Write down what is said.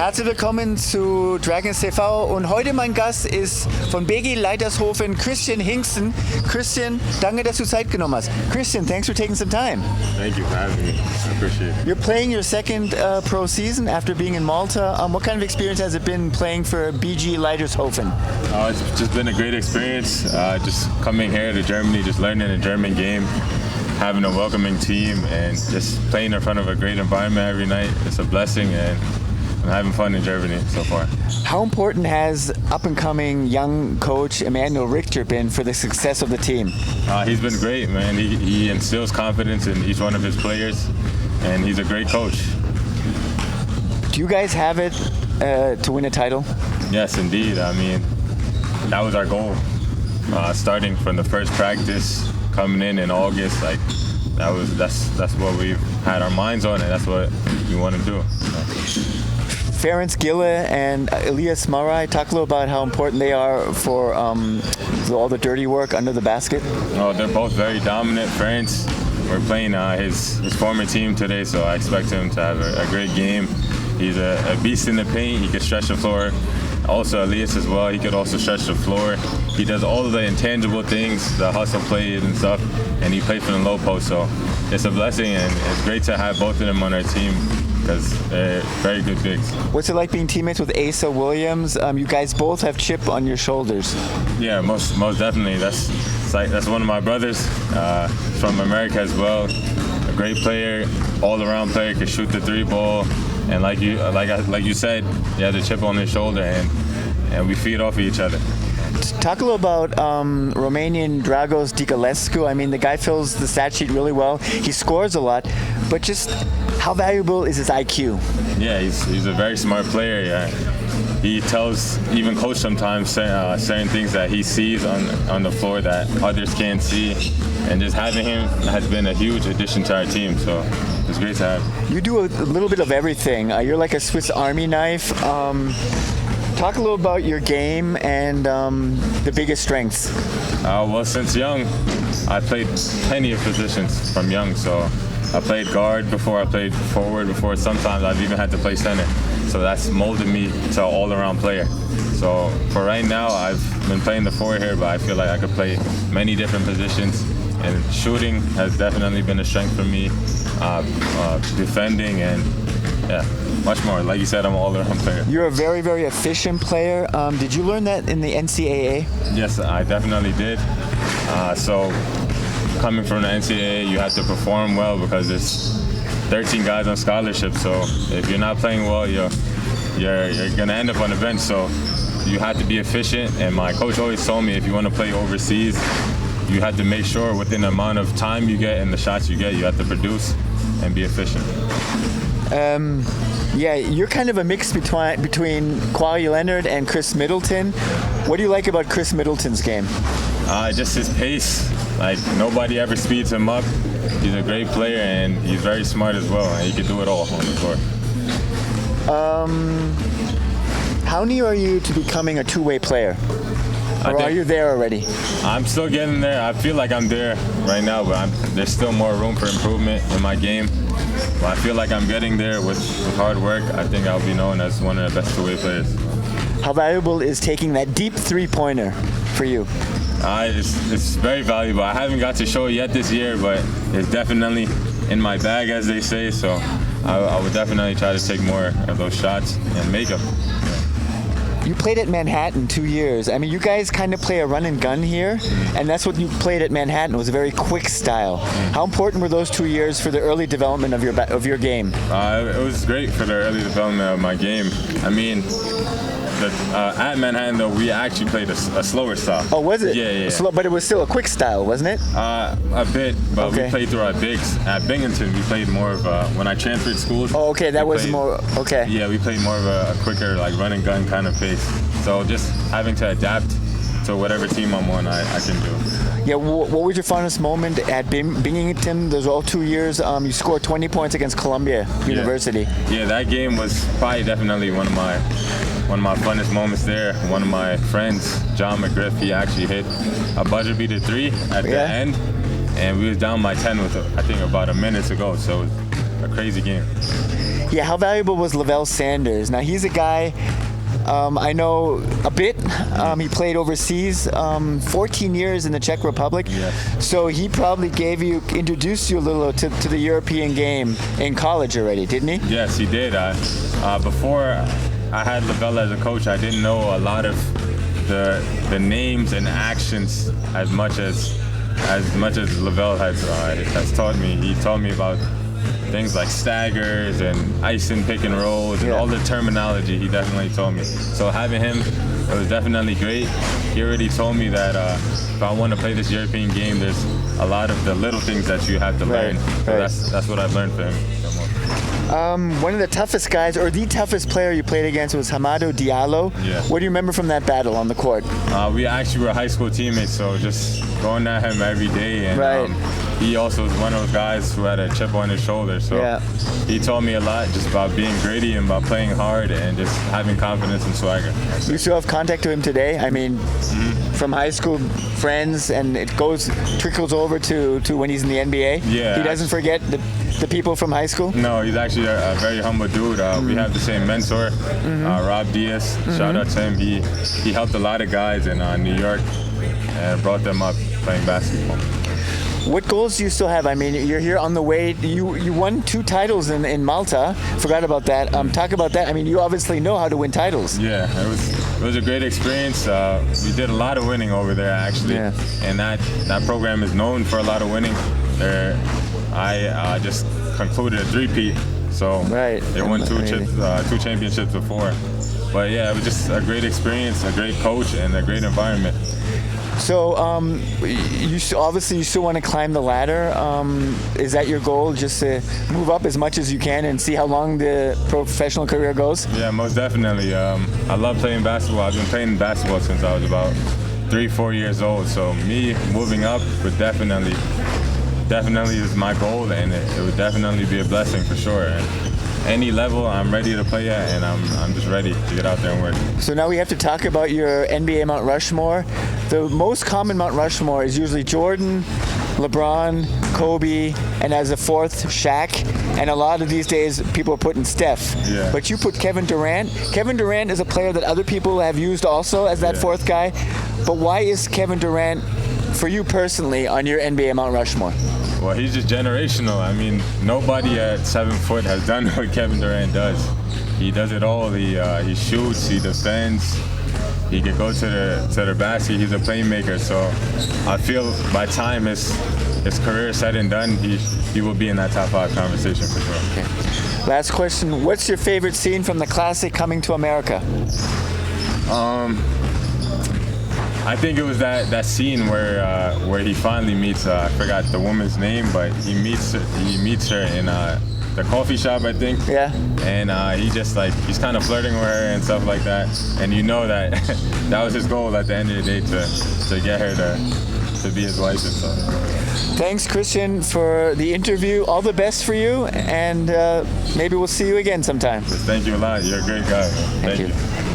Herzlich willkommen zu Dragons TV und heute mein Gast ist von gegen Leitershofen, Hinckson. Christian, danke, dass du Zeit genommen hast. Christian, thanks for taking some time. Thank you for having me. I appreciate it. You're playing your second pro season after being in Malta. What kind of experience has it been playing for BG Leitershofen? It's just been a great experience. Just coming here to Germany, just learning the German game, having a welcoming team, and just playing in front of a great environment every night. It's a blessing, and I'm having fun in Germany so far. How important has up-and-coming young coach Emmanuel Richter been for the success of the team? He's been great, man. He instills confidence in each one of his players, and he's a great coach. Do you guys have it to win a title? Yes, indeed. I mean, that was our goal. Starting from the first practice, coming in August, like that's what we've had our minds on, and that's what we want to do. Ferenc Gille and Elias Marai, talk a little about how important they are for all the dirty work under the basket. Oh, they're both very dominant. Ferenc, we're playing his former team today, so I expect him to have a great game. He's a beast in the paint. He can stretch the floor. Also, Elias as well. He could also stretch the floor. He does all of the intangible things, the hustle plays and stuff, and he plays from the low post. So it's a blessing, and it's great to have both of them on our team, because they're very good bigs. What's it like being teammates with Asa Williams? You guys both have chip on your shoulders. Yeah, most definitely. That's one of my brothers from America as well. A great player, all-around player, can shoot the three ball, and like you said, he has a chip on his shoulder, and we feed off of each other. Talk a little about Romanian Dragos Dicălescu. I mean, the guy fills the stat sheet really well. He scores a lot, but just how valuable is his IQ? Yeah, he's a very smart player. Yeah. He tells even coach sometimes certain things that he sees on the floor that others can't see, and just having him has been a huge addition to our team. So it's great to have. You do a little bit of everything. You're like a Swiss Army knife. Talk a little about your game and the biggest strengths. Well, since young, I played plenty of positions from young. So I played guard before, I played forward before. Sometimes I've even had to play center. So that's molded me to an all-around player. So for right now, I've been playing the four here, but I feel like I could play many different positions. And shooting has definitely been a strength for me. Defending and yeah, much more. Like you said, I'm an all-around player. You're a very, very efficient player. Did you learn that in the NCAA? Yes, I definitely did. So coming from the NCAA, you have to perform well because there's 13 guys on scholarship. So if you're not playing well, you're gonna end up on the bench. So you have to be efficient. And my coach always told me, if you want to play overseas, you have to make sure within the amount of time you get and the shots you get, you have to produce and be efficient. Yeah, you're kind of a mix between Kawhi Leonard and Chris Middleton. What do you like about Chris Middleton's game? Just his pace. Like, nobody ever speeds him up. He's a great player, and he's very smart as well, and he can do it all on the court. How near are you to becoming a two-way player? Or are you there already? I'm still getting there. I feel like I'm there right now, but there's still more room for improvement in my game. But I feel like I'm getting there with hard work. I think I'll be known as one of the best two-way players. How valuable is taking that deep three-pointer for you? It's very valuable. I haven't got to show it yet this year, but it's definitely in my bag, as they say. So I would definitely try to take more of those shots and make them. You played at Manhattan 2 years. I mean, you guys kind of play a run and gun here, and that's what you played at Manhattan. It was a very quick style. How important were those 2 years for the early development of your game? It was great for the early development of my game. I mean, at Manhattan, though, we actually played a slower style. Oh, was it? Yeah. Slow, but it was still a quick style, wasn't it? A bit, but we played through our bigs. At Binghamton, we played more of when I transferred schools. Oh, okay, that was more, okay. Yeah, we played more of a quicker, like, run and gun kind of pace. So just having to adapt to whatever team I'm on, I can do. Yeah, what was your fondest moment at Binghamton? Those all 2 years. You scored 20 points against Columbia University. Yeah, that game was probably definitely one of my funnest moments there. One of my friends, John McGriff, he actually hit a buzzer beater three at the end, and we was down by 10 with I think about a minute to go. So it was a crazy game. Yeah, how valuable was Lavelle Sanders? Now he's a guy I know a bit. He played overseas, 14 years in the Czech Republic. Yes. So he probably introduced you a little to the European game in college already, didn't he? Yes, he did. Before I had Lavelle as a coach, I didn't know a lot of the names and actions as much as Lavelle has taught me. He taught me about things like staggers and ice and pick and rolls and all the terminology. He definitely told me. So having him, it was definitely great. He already told me that if I want to play this European game, there's a lot of the little things that you have to learn. So that's what I've learned from him. One of the toughest guys, or the toughest player you played against, was Hamidou Diallo. Yeah. What do you remember from that battle on the court? We actually were high school teammates, so just going at him every day. And he also was one of those guys who had a chip on his shoulder. So he taught me a lot just about being gritty and about playing hard and just having confidence and swagger. You still have contact with him today? I mean, from high school friends, and it trickles over to when he's in the NBA? Yeah. He doesn't forget the people from high school? No, he's actually a very humble dude. We have the same mentor, Rob Diaz. Shout out to him. He helped a lot of guys in New York and brought them up playing basketball. What goals do you still have? I mean, you're here on the way. You won 2 titles in Malta. Forgot about that. Talk about that. I mean, you obviously know how to win titles. Yeah, it was a great experience. We did a lot of winning over there, actually. Yeah. And that program is known for a lot of winning. I just concluded a three-peat. So they won 2 championships before. But yeah, it was just a great experience, a great coach, and a great environment. So you still want to climb the ladder. Is that your goal, just to move up as much as you can and see how long the professional career goes? Yeah, most definitely. I love playing basketball. I've been playing basketball since I was about 3-4 years old. So me moving up would definitely is my goal, and it would definitely be a blessing for sure. And any level I'm ready to play at, and I'm just ready to get out there and work. So now we have to talk about your NBA Mount Rushmore. The most common Mount Rushmore is usually Jordan, LeBron, Kobe, and as a fourth, Shaq. And a lot of these days, people are putting Steph. Yeah. But you put Kevin Durant. Kevin Durant is a player that other people have used also as that fourth guy. But why is Kevin Durant, for you personally, on your NBA Mount Rushmore? Well, he's just generational. I mean, nobody at 7 foot has done what Kevin Durant does. He does it all. He shoots, he defends, he can go to the basket. He's a playmaker. So I feel by the time his career is said and done, he will be in that top 5 conversation for sure. Okay. Last question: what's your favorite scene from the classic Coming to America? I think it was that scene where he finally meets I forgot the woman's name, but he meets her in the coffee shop, I think. Yeah. And he's kind of flirting with her and stuff like that. And you know that that was his goal at the end of the day, to get her to be his wife and stuff. Thanks, Christian, for the interview. All the best for you, and maybe we'll see you again sometime. Thank you a lot. You're a great guy. Thank you.